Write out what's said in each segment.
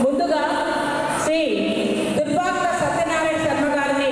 ముందుగా శ్రీ దుర్భాగ్య సత్యనారాయణ శర్మ గారిని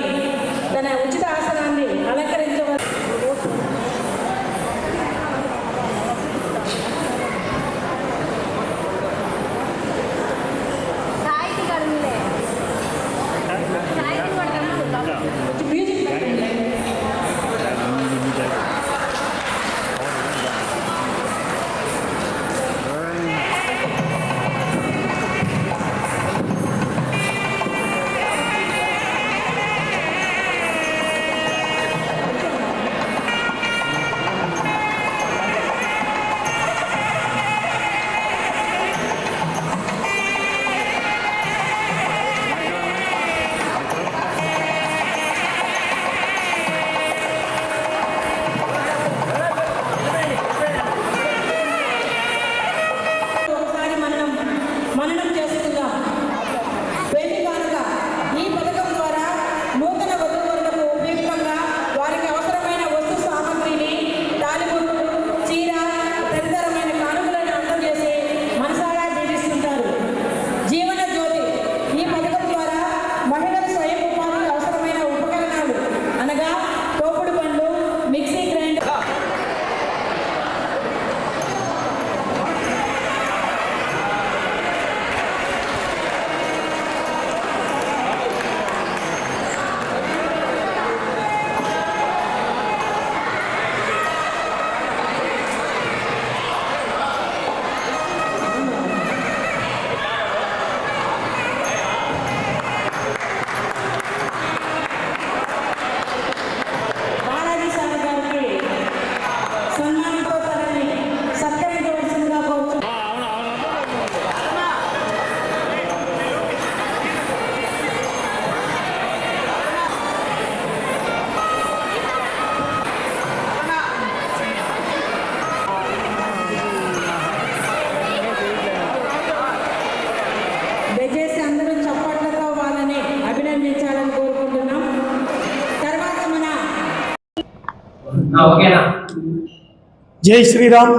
జై శ్రీరామ్.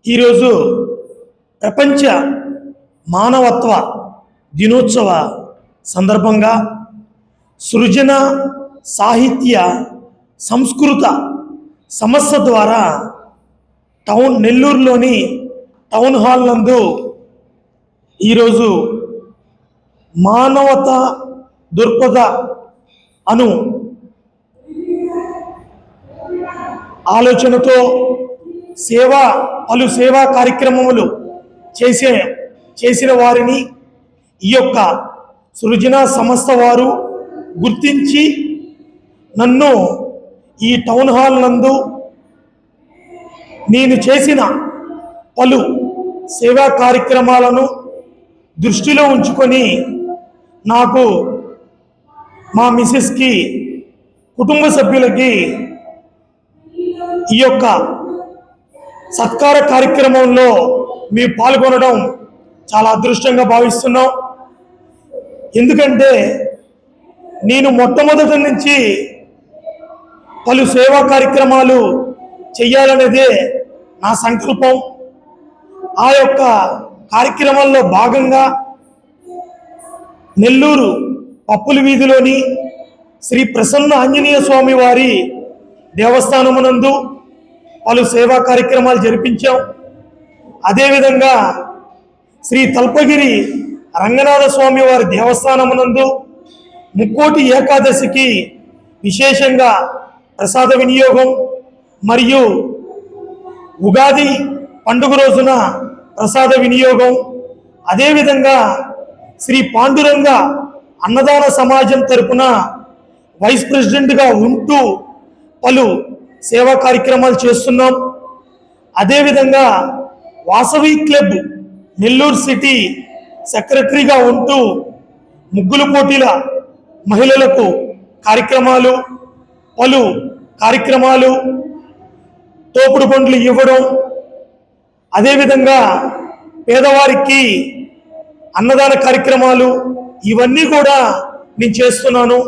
ఈరోజు ప్రపంచ మానవత్వ దినోత్సవ సందర్భంగా సృజన సాహిత్య సంస్కృత సంస్థ ద్వారా నెల్లూరులోని టౌన్ హాల్ నందు ఈరోజు మానవతా దృక్పథ అను ఆలోచనతో పలు సేవా కార్యక్రమములు చేసిన వారిని ఈ యొక్క సృజన సంస్థ వారు గుర్తించి నన్ను ఈ టౌన్ హాల్ నందు నేను చేసిన పలు సేవా కార్యక్రమాలను దృష్టిలో ఉంచుకొని నాకు మా మిసెస్కి కుటుంబ సభ్యులకి ఈ యొక్క సత్కార కార్యక్రమంలో మేము పాల్గొనడం చాలా అదృష్టంగా భావిస్తున్నాం. ఎందుకంటే నేను మొట్టమొదటి నుంచి పలు సేవా కార్యక్రమాలు చేయాలనేదే నా సంకల్పం. ఆ యొక్క కార్యక్రమంలో భాగంగా నెల్లూరు పప్పుల వీధిలోని శ్రీ ప్రసన్న ఆంజనేయ స్వామి వారి దేవస్థానమునందు పలు సేవా కార్యక్రమాలు జరిపించాం. అదేవిధంగా శ్రీ తల్పగిరి రంగనాథ స్వామి వారి దేవస్థానమునందు ముక్కోటి ఏకాదశికి విశేషంగా ప్రసాద వినియోగం మరియు ఉగాది పండుగ రోజున ప్రసాద వినియోగం, అదేవిధంగా శ్రీ పాండురంగ అన్నదాన సమాజం తరపున వైస్ ప్రెసిడెంట్గా ఉంటూ పలు సేవా కార్యక్రమాలు చేస్తున్నాం. అదేవిధంగా వాసవి క్లబ్ నెల్లూరు సిటీ సెక్రటరీగా ఉంటూ ముగ్గులు పోటీల మహిళలకు కార్యక్రమాలు, పలు కార్యక్రమాలు, తోపుడు బండ్లు ఇవ్వడం, అదేవిధంగా పేదవారికి అన్నదాన కార్యక్రమాలు ఇవన్నీ కూడా నేను చేస్తున్నాను.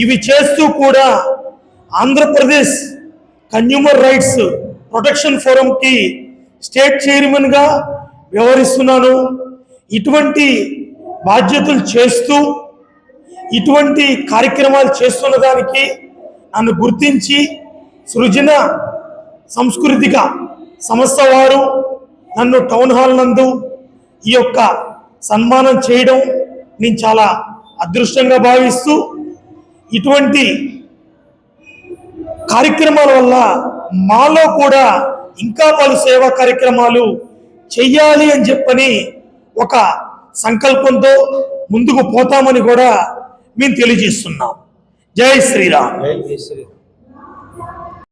ఇవి చేస్తూ కూడా ఆంధ్రప్రదేశ్ కన్జ్యూమర్ రైట్స్ ప్రొటెక్షన్ ఫోరంకి స్టేట్ చైర్మన్గా వ్యవహరిస్తున్నాను. ఇటువంటి బాధ్యతలు చేస్తూ ఇటువంటి కార్యక్రమాలు చేస్తున్న దానికి నన్ను గుర్తించి సృజన సాంస్కృతిక సంస్థ వారు నన్ను టౌన్ హాల్ నందు ఈ యొక్క సన్మానం చేయడం నేను చాలా అదృష్టంగా భావిస్తూ, ఇటువంటి కార్యక్రమాల వల్ల మాలో కూడా ఇంకా పలు సేవా కార్యక్రమాలు చెయ్యాలి అని చెప్పని ఒక సంకల్పంతో ముందుకు పోతామని కూడా మేము తెలియజేస్తున్నాం. జై శ్రీరామ్.